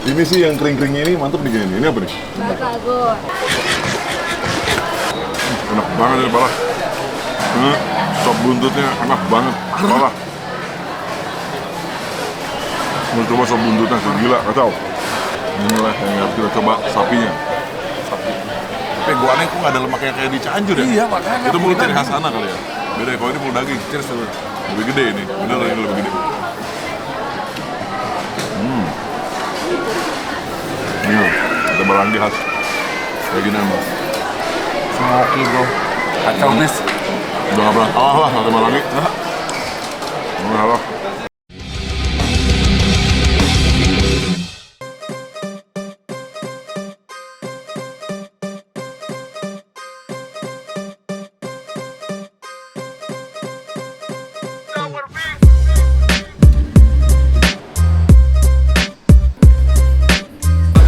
Ini sih yang kering-keringnya ini mantep nih gini. Ini apa nih? Batagor. Enak banget ini parah. Sop buntutnya enak banget, parah. Mau coba sop buntutnya, gila, kacau. Inilah yang harus kita coba, sapinya. Sapi. Tapi gua aneh kok nggak ada lemaknya kayak di Cianjur ya? Iya, makanya. Itu mulut ciri khas sana kali ya? Beda ya, kalau ini mulut daging. Cheers dulu. Lebih gede ini, bener ini lebih gede. Ini ada balanggi khas. Kayak gini mbak. Smoky bro. Kacau bis. Udah nggak pernah kalah lah sate balanggi. Nggak kalah.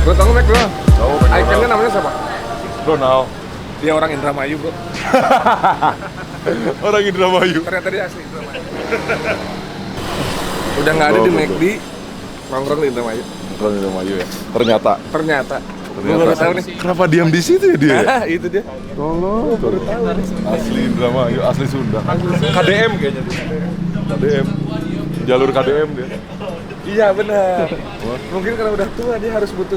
Bro, tau nggak bro? Tahu, Pak. Ikonnya namanya siapa? Donald. Dia orang Indramayu bro. Orang Indramayu. Ternyata dia asli Indramayu. Udah nggak ada di Betul. McD, nongkrong di Indramayu. Orang Indramayu ya. Ternyata. Ternyata. Gue baru tahu nih. Kenapa diam di situ ya dia? Nah, itu dia. Tolong. Baru tahu. Asli Indramayu, asli Sunda. KDM kayaknya dia. KDM. Jalur KDM dia. Iya benar. Mungkin karena udah tua dia harus butuh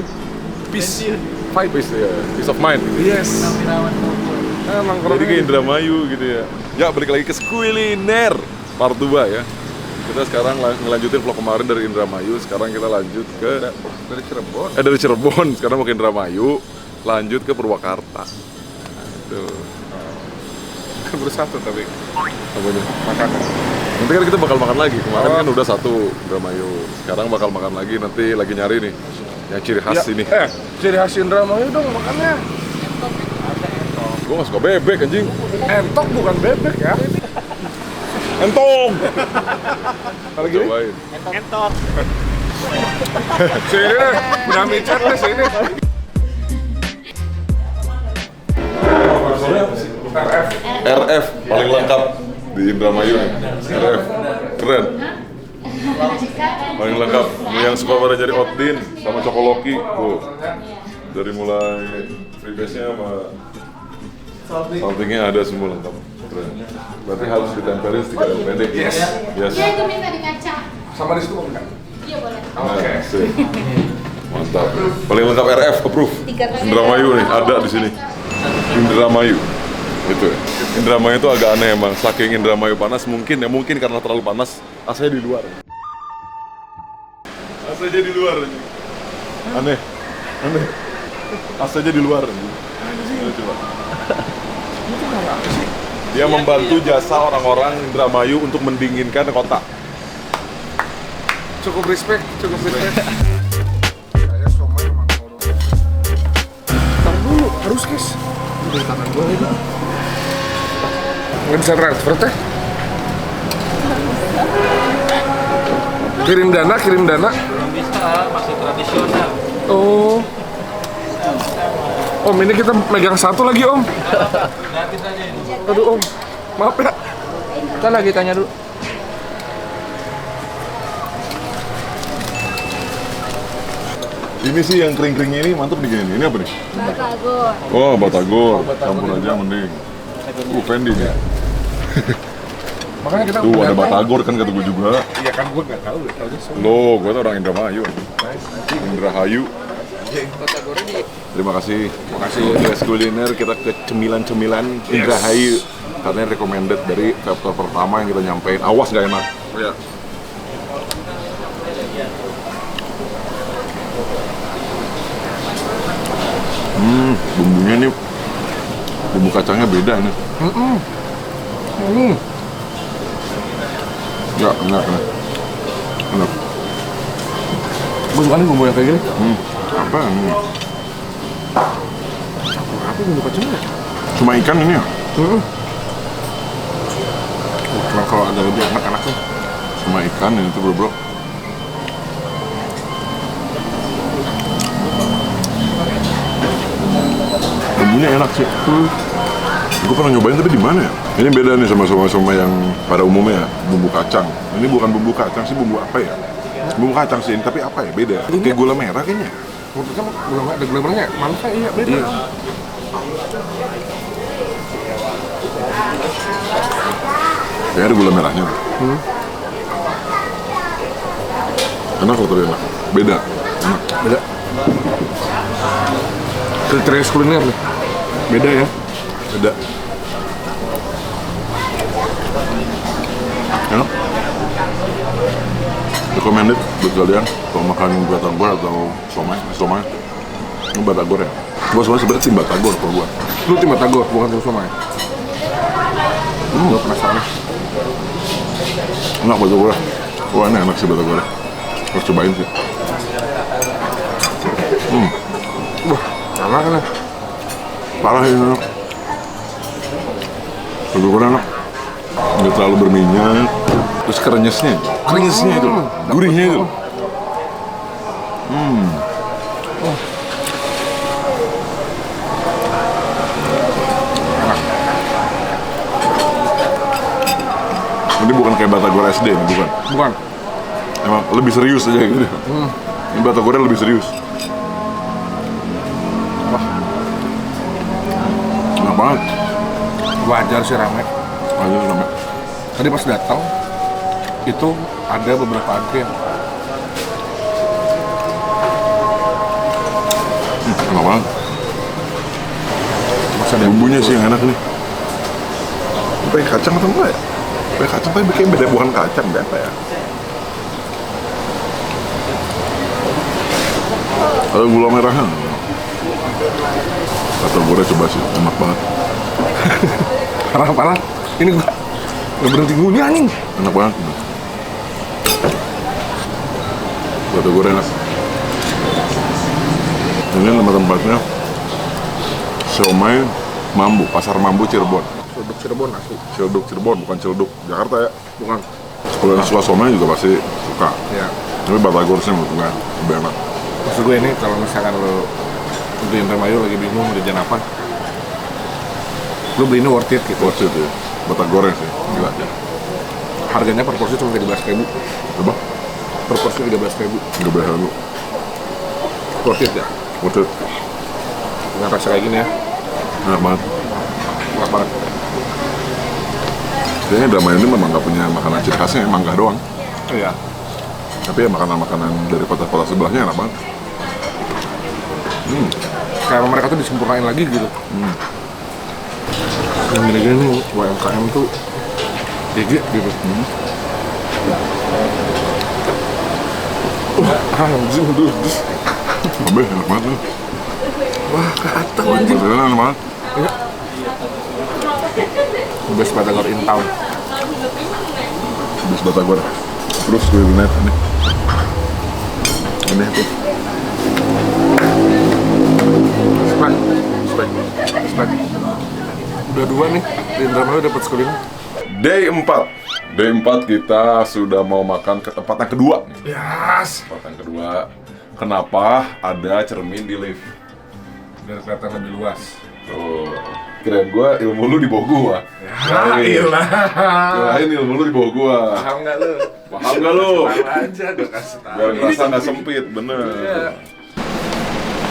peace. Fight peace ya. Peace of mind. Yes. Nongkrong. Jadi ke Indramayu gitu ya. Ya balik lagi ke kuliner part 2 ya. Kita sekarang ngelanjutin vlog kemarin dari Indramayu. Sekarang kita lanjut ke dari Cirebon. dari Cirebon. Sekarang mau ke Indramayu. Lanjut ke Purwakarta. Tuh. Bersatu tapi Apa ini? makanan. Nanti kan kita bakal makan lagi. Kemarin kan udah satu Indramayu. Sekarang bakal makan lagi. Nanti lagi nyari nih yang ciri khas ini. Ciri khas Indramayu dong makannya. Gue gak suka bebek anjing. Entok bukan bebek ya. Entong. Kalau gini, Cobain. Entok. sini deh, punya micet deh sini. RF paling lengkap di Indramayu nih. RF keren. Paling lengkap. Yang suka pada nyari Otdin sama Cokoloki. Dari mulai freebase-nya sama saltingnya ada semua lengkap. Keren. Berarti harus ditempelin stiker yang pendek. Yes. Yes. Iya, itu minta di kaca. Sama di situ enggak? Iya, boleh. Oke. Sip. Mantap. Paling lengkap RF approve. Indramayu nih ada di sini. Indramayu. Gitu. Indramayu itu agak aneh emang. Saking Indramayu panas mungkin karena terlalu panas AC di luar. AC-nya di luar. Aneh. AC-nya di luar. Ini coba. Dia membantu jasa orang-orang Indramayu untuk mendinginkan kota. Cukup respect. Saya somai emang kalau. Tar dulu, harus guys. Dari tangan gue itu. Nggak bisa transfer teh. Kirim dana. Belum bisa, masih tradisional. Oh. Om, ini kita megang satu lagi om. Gratis aja ini. Aduh om, maaf ya. Kita lagi tanya dulu. Ini sih yang kering-keringnya ini mantep nih gini. Ini apa nih? Batagor. Oh, Batagor. Campur aja mending. Fendi nih. Makanya kita Tuh ada Batagor kan kata gue juga. Iya kan gue nggak tahu ya. Tahunya semua. Loh, gue tuh orang Indramayu. Indrahayu. Terima kasih. Guys kuliner kita ke cemilan-cemilan Indrahayu. Karena recommended dari chapter pertama yang kita nyampein. Awas gak enak. Ya. Bumbunya nih, bumbu kacangnya beda nih. Ya, enak. Gue suka nih bumbu yang kayak gini. Apa ini? Apa bumbu kacangnya? Cuma ikan ini ya? Cuma kalau ada lebih enak tuh. Cuma ikan ini tuh bro. Bumbunya enak sih. Gue pernah nyobain tapi di mana ya? Ini beda nih sama yang pada umumnya ya, bumbu kacang. Ini bukan bumbu kacang sih, bumbu apa ya? Bumbu kacang sih, tapi apa ya? Beda. Kayak gula merah kayaknya. Menurutnya belum ada gula merahnya. Mana iya beda. Iya. Kayak ada gula merahnya. Enak kok tadi enak. Beda. Enak. Beda. Kriteria kuliner nih. Beda ya. Beda. Enak. Recommended buat kalian kalau makan batagor atau somai. Ini batagor ya. Gua sebenarnya tim batagor kalau gua. Lu tim batagor bukan tim somai. Gua penasaran. Enak batagor. Wah ini enak sih batagor. Harus cobain sih. Wah, enak kan? Parah ini enak. Batagor enak. Nggak terlalu berminyak. Terus krenyesnya itu, gurihnya itu. Ini bukan kayak batagor SD nih, bukan. Bukan. Emang lebih serius aja gitu. Ini batagornya lebih serius. Wah, enak banget. Wajar sih rame. Aja sampai. Tadi pas datang itu ada beberapa antrian. Enak banget. Masa ada Bumbunya sih yang enak nih. Pakai kacang atau enggak ya? Pakai kacang tapi bikin beda, bukan kacang, apa ya? Ada gula merahnya. Atau gue coba sih, enak banget. parah. Ini gua nggak berhenti ngunyah anjing. Enak banget. Bata gue enak. Ini nama tempatnya Siomay Mambu, Pasar Mambu Cirebon. Ciledug Cirebon asli. Ciledug Cirebon, bukan Ciledug Jakarta ya. Bukan. Kalau yang suka somay juga pasti suka. Ya. Tapi batagor sih menurut gue lebih enak. Maksud gue ini kalau misalkan lo di Indramayu lagi bingung mau jajan apa, lo beli ini worth it gitu. Worth it ya. Batagornya sih, gila aja. Harganya per porsi cuma 13.000. Coba, Per porsi 13.000. nggak bayar lu. Worth it ya. Worth it, Dengan rasa kayak gini ya. enak banget. Enak banget. Kayaknya drama ini memang nggak punya makanan ciri khasnya, mangga doang. Iya. Tapi ya makanan-makanan dari kota-kota sebelahnya enak banget. Kayak mereka tuh disempurnain lagi gitu. Yang gini-gini UMKM tuh GG gitu. Anjing dulu. Abis enak banget tuh. Wah, kata anjing. Batagornya enak banget. Best batagor in town. Abis batagor. Terus gue lihat ini. Ini tuh. Respect. Udah 2 nih, di Indramayu dapat sekuliner. Day 4. Day 4 kita sudah mau makan ke tempat yang kedua. Yes. Tempat yang kedua. Kenapa ada cermin di lift? Biar kelihatan lebih luas. Tuh. Kirain gua ilmu lu di bawah gua. Iyalah. Kirain ilmu lu di bawah gua. Paham nggak lu? Paham nggak lu? Paham aja, gue kasih tahu. Biar ngerasa nggak sempit, bener. Iya.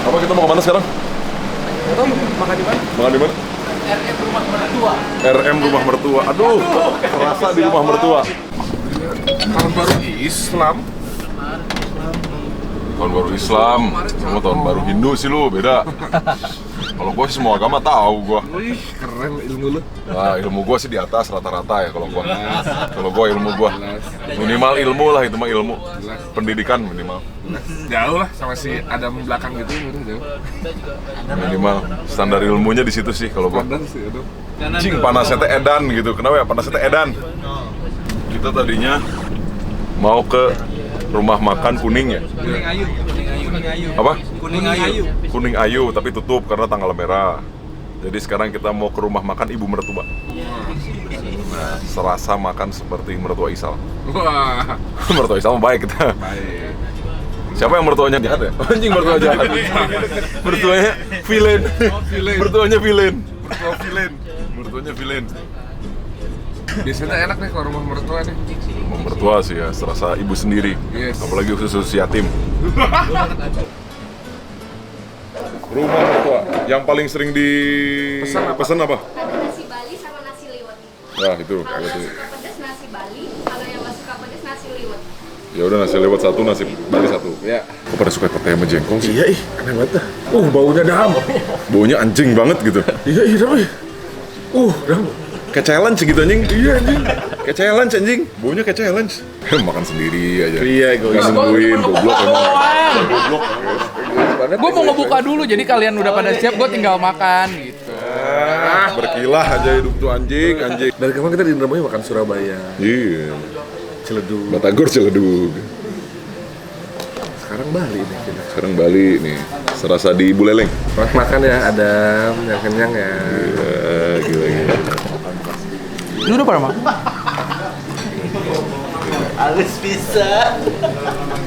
Apa kita mau kemana sekarang? Makan di mana? Makan di mana? RM Rumah Mertua. RM Rumah Mertua. Aduh, terasa di Rumah Mertua. Tahun baru Islam. Tahun baru Islam, kamu tahun baru Hindu sih lu, beda. Kalau gua sih semua agama tahu gua. Wih, keren ilmu lu. Nah, ilmu gua sih di atas rata-rata ya kalau gua. Kalau gua ilmu gua minimal ilmu lah, itu mah ilmu. Pendidikan minimal. Jauh lah sama si Adam belakang gitu, jauh. Minimal standar ilmunya di situ sih kalau gua. Padan sih, aduh. Cing, panasnya teh edan gitu. Kenapa ya panasnya teh edan? Kita tadinya mau ke rumah makan kuning ya. Kuning Ayu. Apa? Kuning Ayu. Kuning Ayu tapi tutup karena tanggal merah. Jadi sekarang kita mau ke rumah makan Ibu Mertua. Nah, serasa makan seperti mertua Isal. Wah, Mertua Isal mah baik kita. baik. Siapa yang mertuanya jahat ya? Anjing mertua jahat. Mertuanya villain. villain. Mertuanya villain. Mertua villain. Mertuanya villain. Biasanya enak nih kalau rumah mertua nih. Rumah mertua sih ya, serasa ibu sendiri. Yes. Apalagi khusus yatim. Rumah mertua yang paling sering pesan apa? Ada nasi Bali sama nasi liwet. Nah itu. Kalau yang suka pedas nasi Bali, kalau yang nggak suka pedas nasi liwet. Ya udah nasi lewat satu, nasi Bali satu. Ya. Kok pada suka petai sama jengkol sih? Iya ih, aneh banget dah. Baunya daham. Baunya anjing banget gitu. Iya tapi. Daham. Kayak challenge gitu anjing. Iya anjing. Kayak challenge anjing. Baunya kayak challenge. Makan sendiri aja. Iya, gue Nggak nungguin, goblok emang. Goblok. Gue mau ngebuka dulu, jadi kalian udah pada siap, gue tinggal makan gitu. Berkilah aja hidup tuh anjing. Dari kemarin kita di Indramayu makan Surabaya, Iya. Ciledug. Batagor Ciledug. Sekarang Bali nih kita. Sekarang Bali nih. Serasa di Buleleng. Selamat makan ya, Adam. Yang kenyang ya. Gila. Lu udah pada makan? Harus bisa.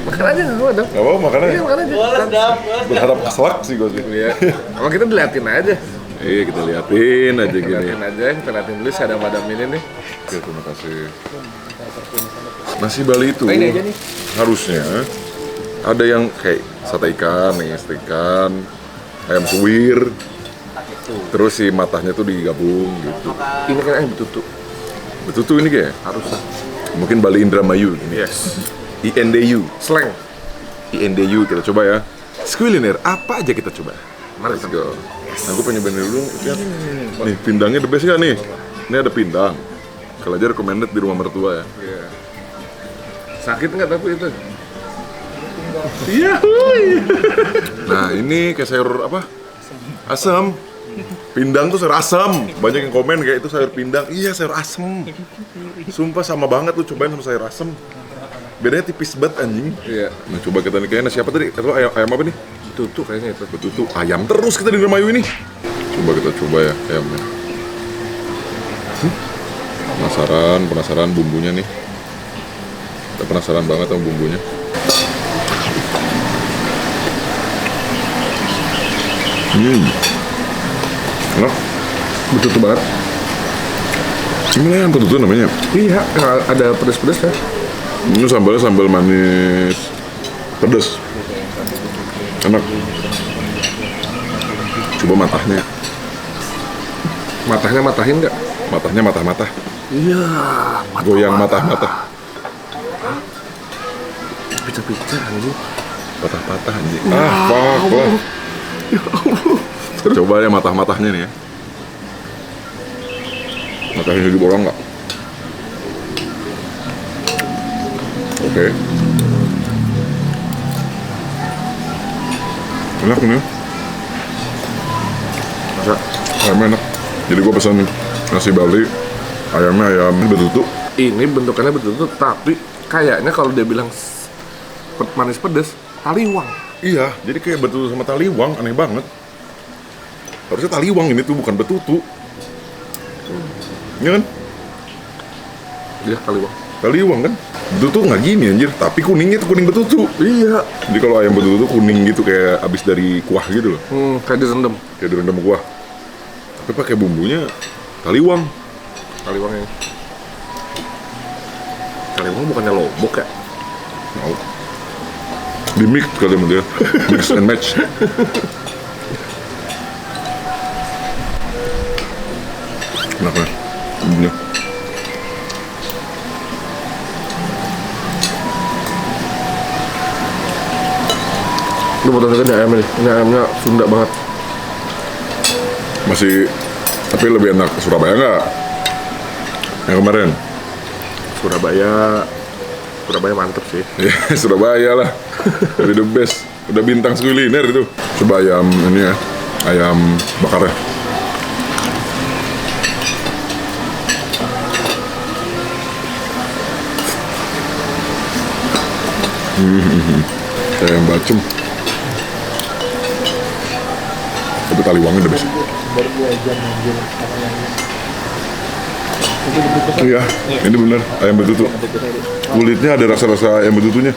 Makan aja nggak ada. Gak apa-apa makan aja. Iya makan aja. Boleh dapat. Berharap keselak sih gue sih. Iya. Kalau kita diliatin aja. Iya kita liatin aja Kita gini. liatin aja. Kita liatin dulu si Adam ini nih. Oke, terima kasih. Nasi Bali itu Ini aja nih. harusnya ada yang kayak sate ikan nih, sate ikan, ayam suwir, terus si matahnya tuh digabung gitu. Ini kan yang betutu. Betul tuh ini kayak Harusnya. mungkin Bali Indramayu gini. Yes. INDU. Slang. INDU kita coba ya. Skuliner apa aja kita coba. Mari Let's go. Nah, gue pengen nyobain dulu. Lihat. Nih pindangnya the best gak nih? Ini ada pindang. Kalau aja recommended di rumah mertua ya. Iya. Sakit nggak tapi itu? Iya. Nah ini kayak sayur apa? Asam. Pindang tuh sayur asam. Banyak yang komen kayak itu sayur pindang. Iya sayur asam. Sumpah sama banget tuh cobain sama sayur asam. Bedanya tipis banget anjing. Iya. Nah coba kita nih kayaknya siapa tadi? Atau ayam apa nih? Betutu kayaknya itu. Betul tuh ayam terus kita di Indramayu ini. Coba kita coba ya ayamnya. Penasaran bumbunya nih. Kita penasaran banget sama bumbunya. Enak. Betutu banget. Gimana yang betul namanya? Iya, ada pedas-pedas ya. Ini sambalnya sambal manis, pedas, enak. Coba matahnya. Matahnya matahin nggak? Matahnya matah-matah. Iya. Goyang matah-matah. Pecah-pecah anjing. Patah-patah anjing. Fuck lah. Coba ya matah-matahnya nih ya. Matahnya diborong nggak? Oke. Enak nih. Masa? Ayamnya enak. Jadi gua pesan nasi Bali, ayamnya ayam betutu. Ini bentukannya betutu, tapi kayaknya kalau dia bilang manis pedas, taliwang. Iya, jadi kayak betutu sama taliwang, aneh banget. Harusnya taliwang ini tuh bukan betutu. Iya kan? Iya, taliwang. Taliwang kan? Betutu nggak gini anjir, tapi kuningnya tuh kuning betutu. Iya. Jadi kalau ayam betutu tuh kuning gitu kayak abis dari kuah gitu loh. Kayak direndam. Kayak direndam kuah. Tapi pakai bumbunya taliwang. Taliwangnya. Taliwang bukannya lombok ya? Mau. Di mix kali sama dia. Mix and match. Enak kan? Bumbunya. Lu potong ini ayamnya nih. Ini ayamnya Sunda banget. Masih, tapi lebih enak Surabaya nggak? Yang kemarin? Surabaya mantep sih. Ya, Surabaya lah. Lebih the best. Udah bintang kuliner itu. Coba ayam ini ya, ayam bakarnya. Ayam bacem. Tapi taliwangnya udah best. Iya, ini bener ayam betutu. Kulitnya ada rasa-rasa ayam betutunya.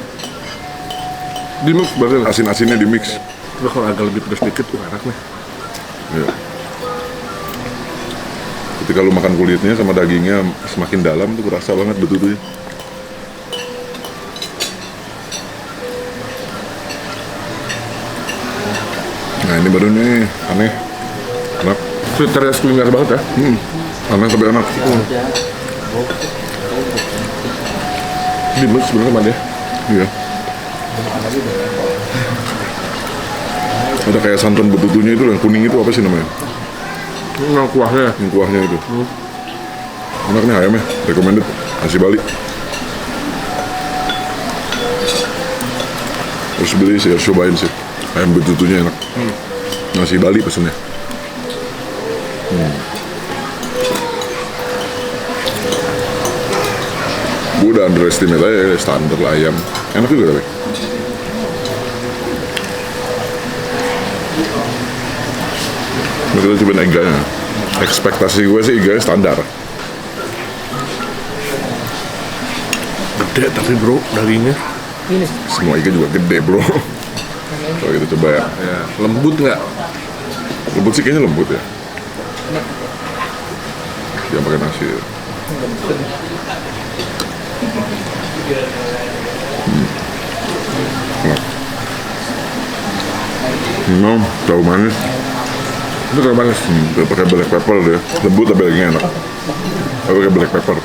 Di mix berarti. Asin-asinnya di mix. Tapi kalau agak lebih pedas dikit, enak nih. Iya. Ketika lu makan kulitnya sama dagingnya semakin dalam tuh kerasa banget betutunya. Nah ini baru nih, aneh, enak. Kriteria kuliner banget ya. Aneh tapi enak. Dimulai sebenarnya sama dia. Iya. Ada kayak santan betutunya itu yang kuning itu apa sih namanya? Yang kuahnya. Yang kuahnya itu. Enak nih ayamnya, recommended. Nasi Bali. Harus beli sih, harus cobain sih. Ayam betutunya enak. Nasi Bali pesennya. Gue udah underestimate aja standar lah ayam. Enak juga tapi. Nah, kita cobain iganya. Ekspektasi gue sih iganya standar. Gede tapi bro dagingnya. Semua iga juga gede bro. Kalau kita coba ya. Ya, lembut nggak? Lembut sih kayaknya lembut ya. Dia pakai nasi ya. Enak. Tahu manis. Itu terlalu manis. Dia pakai black pepper dia. Lembut tapi dagingnya enak. Dia pakai black pepper.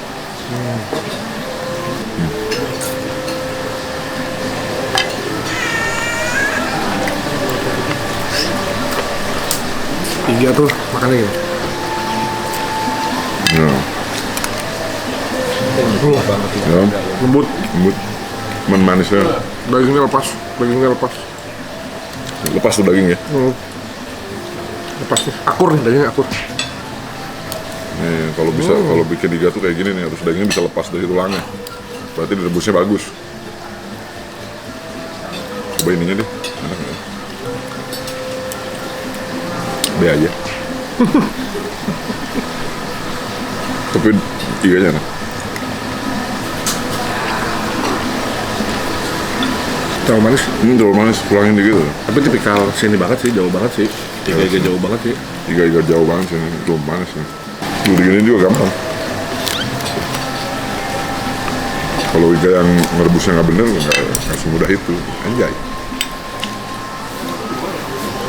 Iga tuh makannya gini. Ya. Ya. Lembut. Lembut. Manisnya. Dagingnya lepas. Dagingnya lepas. Lepas tuh daging ya. Lepas nih. Akur nih dagingnya akur. Nih, kalau bisa kalau bikin iga tuh kayak gini nih harus dagingnya bisa lepas dari tulangnya. Berarti direbusnya bagus. Coba ininya deh. Enak nggak? Be aja. Tapi iganya enak. Terlalu manis. Terlalu manis, kurangin dikit. Tapi tipikal sini banget sih, jauh banget sih. Iga jauh banget sih. Iga jauh banget sih, belum manis nih. Lu diginiin juga gampang. Kalau iga yang ngerebusnya nggak bener, nggak semudah itu. Anjay.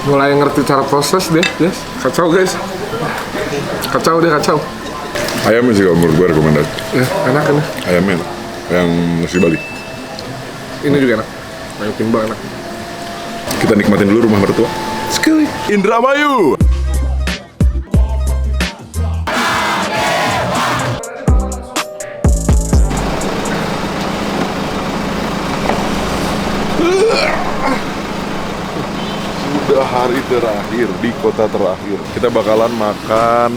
Mulai ngerti cara proses deh, guys. Kacau guys. Kacau deh, kacau. Ayamnya sih kalau menurut gue rekomendasi. Ya, enak kan? Ayamnya enak. Yang nasi Bali. Ini juga enak. Ayam timbal enak. Kita nikmatin dulu rumah mertua. Sekali. Indramayu. Sudah hari terakhir di kota terakhir. Kita bakalan makan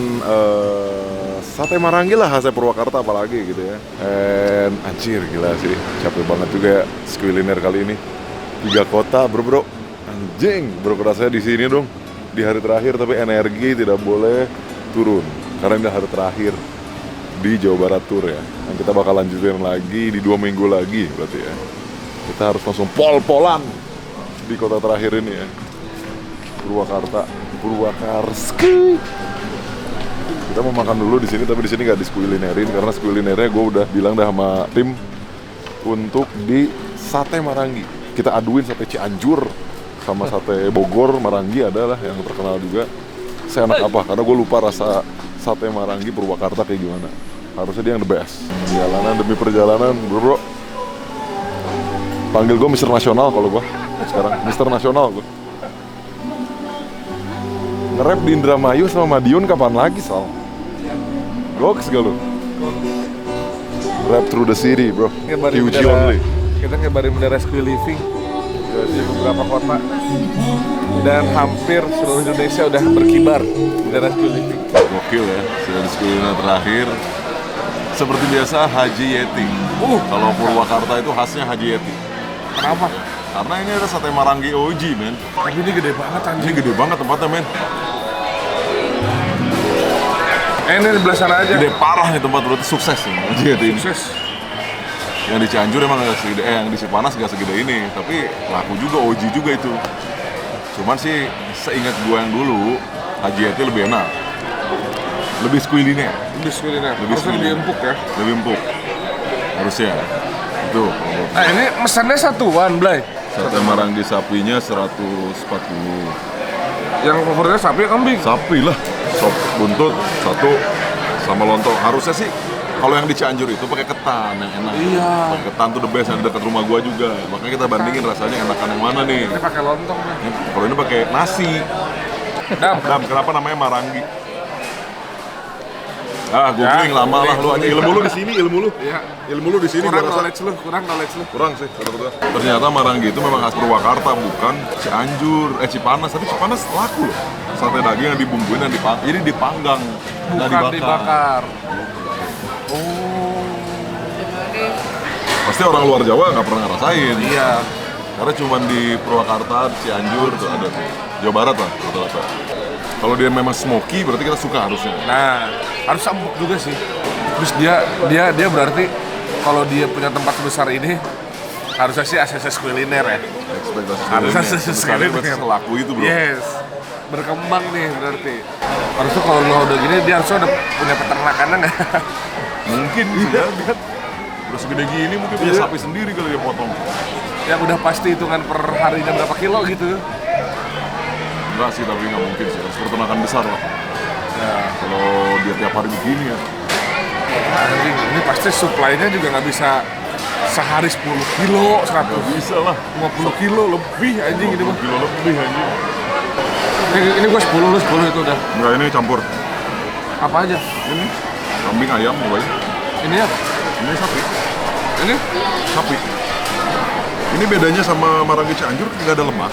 sate Marangi lah khasnya Purwakarta apalagi gitu ya. Anjir gila sih, capek banget juga ya kuliner kali ini. 3 kota bro. Anjing, bro kerasanya di sini dong. Di hari terakhir tapi energi tidak boleh turun karena ini hari terakhir di Jawa Barat Tour ya. Dan kita bakal lanjutin lagi di 2 minggu lagi berarti ya. Kita harus langsung pol-polan di kota terakhir ini ya. Purwakarski. Kita mau makan dulu di sini, tapi di sini nggak diskulinerin karena skulinernya gue udah bilang dah sama tim untuk di sate Marangi. Kita aduin sate Cianjur sama sate Bogor, Marangi adalah yang terkenal juga. Seenak apa? Karena gue lupa rasa sate Marangi Purwakarta kayak gimana. Harusnya dia yang the best. Perjalanan demi perjalanan, bro. Panggil gue Mister Nasional kalau gue sekarang, Mister Nasional gue. Nge-rap di Indramayu sama Madiun kapan lagi, Sal? Goks gak lu? Rap through the city, bro. QG only. Kita ngebarin bendera Rescue Living di beberapa kota. Dan hampir seluruh Indonesia udah berkibar bendera Rescue Living. Gokil ya, sudah di kuliner terakhir. Seperti biasa, Haji Yeti. Kalau Purwakarta itu khasnya Haji Yeti. Kenapa? Karena ini ada sate Marangi OG, men. Tapi ini gede banget Ini anjing. gede banget tempatnya, men. Ini di belah sana aja. Gede parah nih tempat, berarti sukses nih Haji Yeti ini. Sukses. Yang di Cianjur emang gak segede, yang di Cipanas gak segede ini. Tapi laku juga, OG juga itu. Cuman sih, seingat gua yang dulu, Haji Yeti lebih enak. Lebih squilly-nya. Lebih kuliner. Lebih Harusnya lebih squilly. empuk ya. Lebih empuk. Harusnya. Itu. Nah ini mesennya satuan, Blay. Sate Maranggi sapinya 140. Yang favoritnya sapi ya kambing? Sapi lah. Sop buntut satu sama lontong. Harusnya sih kalau yang di Cianjur itu pakai ketan yang enak. Iya. Pakai ketan tuh the best, yang di dekat rumah gua juga. Makanya kita bandingin rasanya enakan yang mana nih. Ini pakai lontong nih. Kalau ini pakai nasi. Dam. Kenapa namanya Maranggi? Ah, googling lama lah lu aja. Ilmu lu di sini, ilmu lu. Iya. Ilmu lu di sini Kurang gua rasa. knowledge lu. Kurang sih, kata-kata. Ternyata Maranggi itu memang khas Purwakarta, bukan Cianjur, Cipanas. Tapi Cipanas laku loh. Sate daging yang dibumbuin dan dipanggang. Jadi dipanggang, nggak Bukan dibakar. Pasti orang luar Jawa nggak pernah ngerasain. Iya. Karena cuma di Purwakarta, Cianjur tuh ada tuh. Jawa Barat lah rata-rata. Kalau dia memang smoky berarti kita suka harusnya. Nah, harus empuk juga sih. Terus dia berarti kalau dia punya tempat sebesar ini harusnya sih ACC kuliner ya. Ekspektasi Harusnya sebelumnya. sesuai Sebesarnya masih selaku itu bro. Yes. Berkembang nih berarti. Harusnya kalau lo udah gini dia harusnya udah punya peternakannya nggak? Mungkin bisa jadi kan. Udah segede gini mungkin punya Iya. sapi sendiri kali dia potong. Yang udah pasti hitungan per harinya berapa kilo gitu. Enggak sih, tapi nggak mungkin sih. Harus peternakan besar lah. Ya. Kalau dia tiap hari begini ya. Anjing, ini pasti supply-nya juga nggak bisa sehari 10 kilo, 100 Nggak bisa lah. 50 kilo lebih anjing ini 20 mah. kilo lebih anjing. Ini gue 10 lu 10 itu udah. Enggak, ini campur. Apa aja? Ini kambing ayam mulai. Ini ya? Ini sapi. Ini? Sapi. Ini bedanya sama Maranggi Cianjur nggak ada lemak.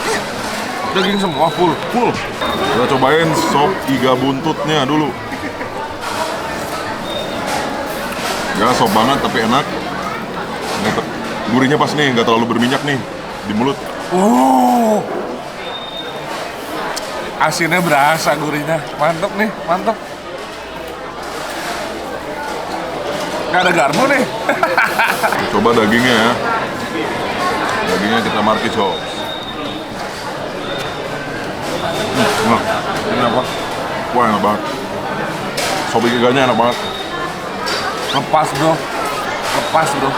Daging semua full. Full. Kita cobain sop iga buntutnya dulu. Ya sop banget tapi enak. Ini gurihnya pas nih, nggak terlalu berminyak nih di mulut. Oh. Asinnya berasa, gurihnya. Mantep nih, mantep. Nggak ada garpu nih. Coba dagingnya ya. Dagingnya kita marki coba. Enak. Enak apa? Wah enak banget. Sop iganya enak banget. Lepas bro. Lepas bro.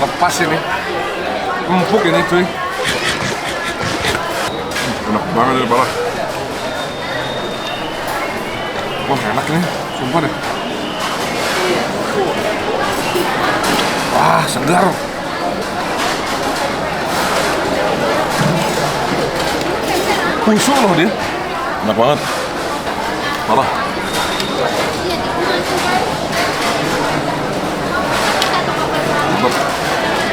Lepas ini. Empuk ini cuy. Enak banget ini parah. Wah enak nih, sumpah deh. Wah segar. Busuk loh dia. Enak banget. Parah. Mantap.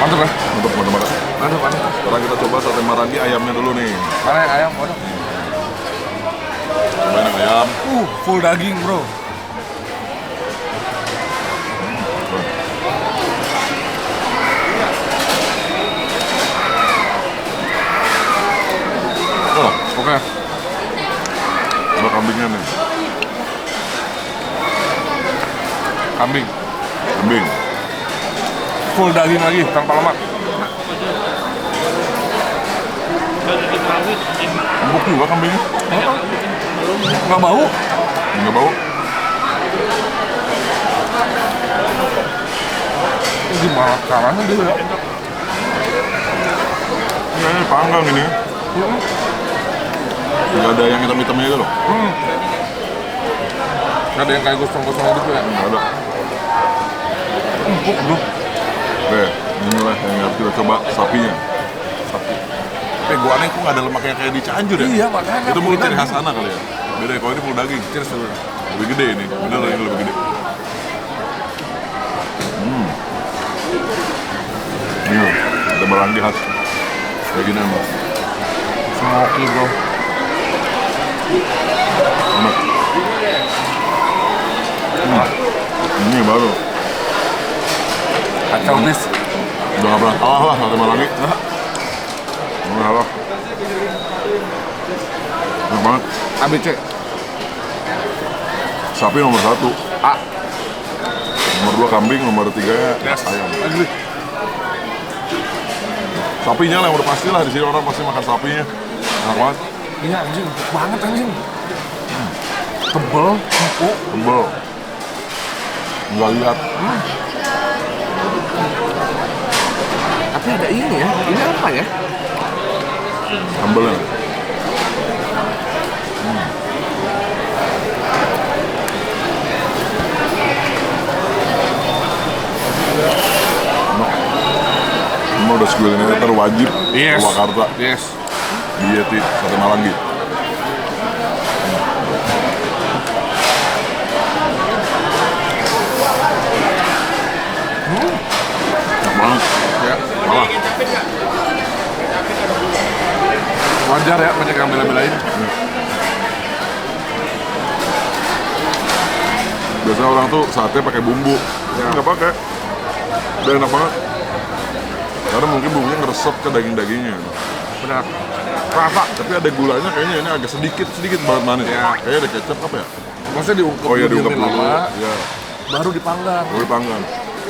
Mantap ya? Mantap, mantap, mantap. Mantap, mantap. Sekarang kita coba sate Maranggi ayamnya dulu nih. Mana yang ayam? Waduh. Cobain yang ayam. Full daging bro. Oh, Oke. ada kambingnya nih. Kambing. Kambing. Full daging lagi, tanpa lemak. Empuk juga kambingnya. Nggak bau. Nggak bau. Gimana caranya dia ya? Ini panggang ini. Nggak ada yang hitam-hitamnya itu loh. Nggak ada yang kayak gosong-gosong gitu ya? Nggak ada. Empuk bro. Oke, inilah yang harus kita coba sapinya. Sapi. Gua aneh kok nggak ada lemaknya kayak di Cianjur ya? Iya, makanya Itu mungkin full ciri khas daging. sana kali ya. Beda, kalau ini full daging. Cheers dulu. Lebih gede ini. Bener ini lebih gede. Ini ada Maranggi khas. Kayak gini emang. Smoky bro. Enak. Ini baru. Kacau bis. Udah nggak pernah kalah lah sate Maranggi. Nggak kalah. Enak banget. ABC. Sapi nomor 1. A. Nomor 2 kambing, nomor 3 ayam. Agree. Sapinya lah yang udah pasti lah, di sini orang pasti makan sapinya. Enak banget. Iya anjing, empuk banget anjing. Tebel, empuk. Tembel. Nggak lihat. Tapi ada ini ya. Ini apa ya? Sambelnya. Ini udah squillinnya terwajib Purwakarta. Yes. Di Yeti Sate Malangi. Enak banget. Ya. Malah. Wajar ya banyak yang bela-belain. Biasanya orang tuh sate pakai bumbu. Ini nggak pakai. Udah enak banget. Karena mungkin bumbunya ngeresep ke daging-dagingnya. Benar. Rasa. Tapi ada gulanya kayaknya ini agak sedikit banget manis. Ya. Kayaknya ada kecap apa ya? Maksudnya diungkep Oh iya dulu, diungkep diamin dulu. lama, Iya. baru dipanggang. Baru dipanggang.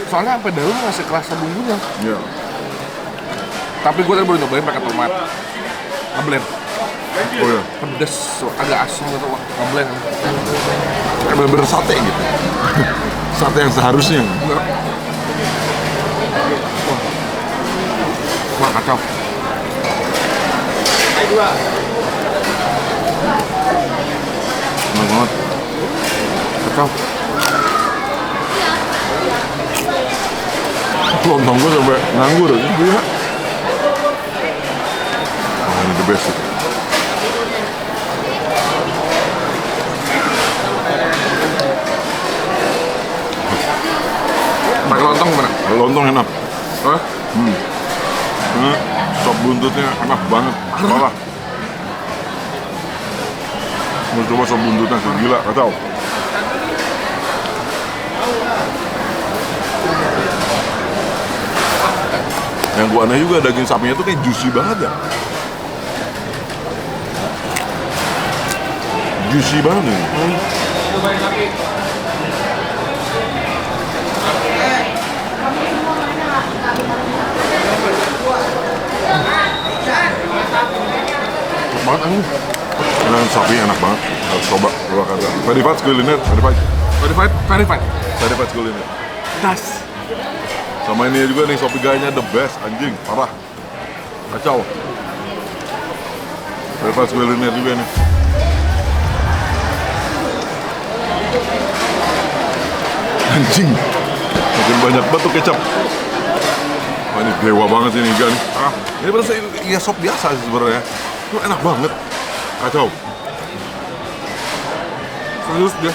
Soalnya sampai dalam ngasih kerasa bumbunya. Iya. Tapi gue tadi baru nyobain pakai tomat. Ngeblend. Oh iya. Pedes, agak asam gitu. Wah, ngeblend. Kayak bener-bener sate gitu. Sate yang seharusnya. Wah, kacau. Enak banget. Kacau. Lontong gue sampai nganggur. Gila. Oh, ini the best itu. Pakai lontong gimana? Lontong enak. Hah? Ini sop buntutnya enak banget. Parah. Mau coba sop buntutnya sih, gila, kacau. Yang gua aneh juga daging sapinya tuh kayak juicy banget ya. Juicy banget nih. Enak banget anjing. Nah, sapi enak banget. Harus coba Purwakarta. Verified kuliner, verified. Verified. Verified kuliner. Das. Sama ini juga nih Sopi Ganya the best, anjing, parah. Kacau. Verified kuliner juga nih. Anjing. Makin banyak banget tuh kecap. Wah, ini dewa banget ini iga nih. Ini berasa ya sop biasa sih sebenarnya. Itu enak banget. Kacau. Serius dia.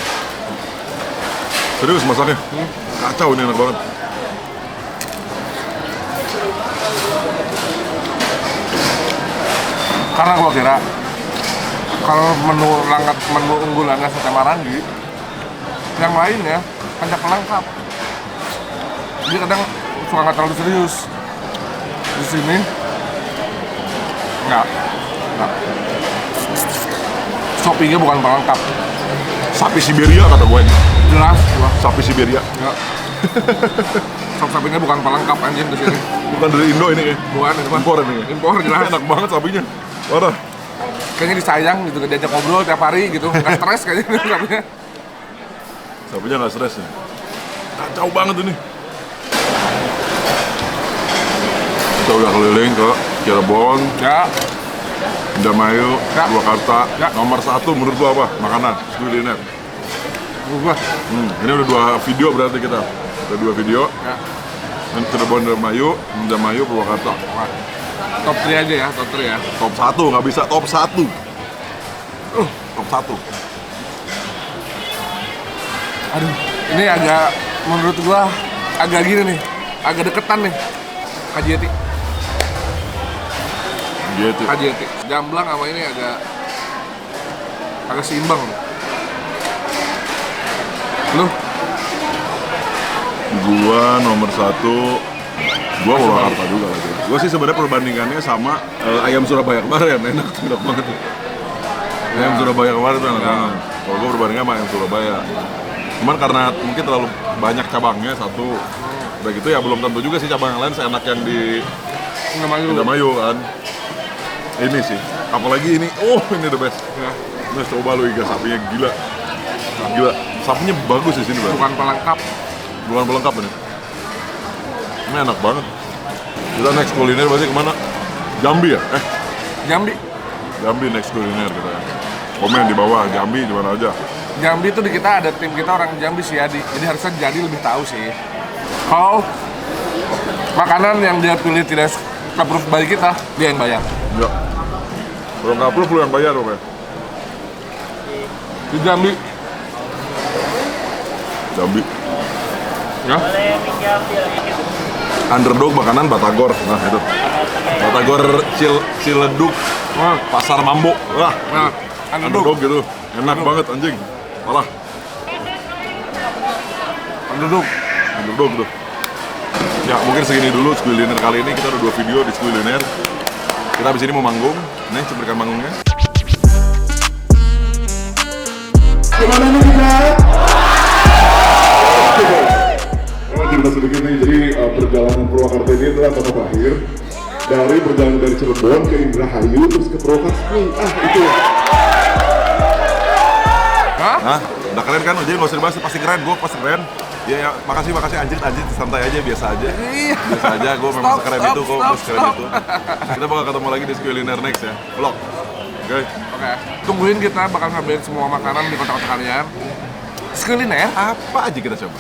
Serius masaknya. Kacau ini enak banget. Karena gua kira kalau menu unggulannya Sate Marangi, yang lain ya banyak pelengkap. Dia kadang suka nggak terlalu serius. Di sini nggak. Shoppingnya bukan pelengkap. Sapi Siberia kata gue ini. Jelas, gua. Sapi Siberia. Ya. Sop sapinya bukan pelengkap anjing di sini. Bukan dari Indo ini kayak. Bukan itu mah. Impor ini ya? Impor jelas. Enak banget sapinya. Parah. Kayaknya disayang gitu, diajak ngobrol tiap hari gitu. Nggak stres kayaknya sapinya. Sapinya nggak stres ya. Kacau banget ini. Kita udah keliling ke Cirebon, Ya, Indramayu, Ya. Purwakarta. Ya. Nomor 1 menurut gua apa? Makanan, kuliner. gua. Ini udah 2 video berarti kita. Udah 2 video. Ya. Cirebon, Indramayu, Purwakarta. Wah. Top 3 aja ya, top 3 ya. Top 1, nggak bisa top 1. Top 1. Aduh, ini agak menurut gua agak gini nih, agak deketan nih. KJT. Gitu. KJT. Jamblang sama ini agak seimbang. Lu Gua nomor 1. Gua Purwakarta juga lah. Gua sih sebenarnya perbandingannya sama ayam Surabaya kemarin, enak banget. Ayam Surabaya kemarin tuh enak banget. Kalau gua perbandingan sama ayam Surabaya. Cuman karena mungkin terlalu banyak cabangnya satu. Udah gitu ya belum tentu juga sih cabang yang lain seenak yang di Indramayu kan. Ini sih, apalagi ini, ini the best. Ya. Nah, coba lu iga sapinya gila. Gila, sapinya bagus di sini, Bang. Bukan pelengkap. Bukan pelengkap ini. Ini enak banget. Kita next kuliner pasti kemana? Jambi ya? Jambi. Jambi next kuliner kita ya. Komen di bawah, Jambi di mana aja. Jambi itu di kita ada tim kita orang Jambi sih Adi. Jadi harusnya Jadi lebih tahu sih. Kalau makanan yang dia pilih tidak approve bagi kita, dia yang bayar. Ya. Kalau nggak approve lu yang bayar oke. Di Jambi. Jambi. Ya. Underdog makanan Batagor. Nah itu. Batagor Ciledug. Pasar Mambo. Wah. Nah, Underdog gitu. Enak banget anjing. Malah. Underdog tuh. Ya mungkin segini dulu Squiliner kali ini. Kita ada 2 video di Squiliner. Kita habis ini mau manggung. Nih cuplikan manggungnya. Gimana nih kita? Cerita sedikit nih, jadi perjalanan Purwakarta ini adalah kota terakhir dari perjalanan dari Cirebon ke Indrahayu terus ke Purwakarta. Itu. Hah? Udah keren kan? Jadi nggak usah dibahas, pasti keren. Gue pasti keren. Ya, makasih anjir, santai aja, biasa aja. Biasa aja, gue memang sekeren itu, gue sekeren itu. Kita bakal ketemu lagi di Squiliner next ya, vlog. Oke. Tungguin kita bakal ngambilin semua makanan di kota-kota kalian. Squiliner. Apa aja kita coba?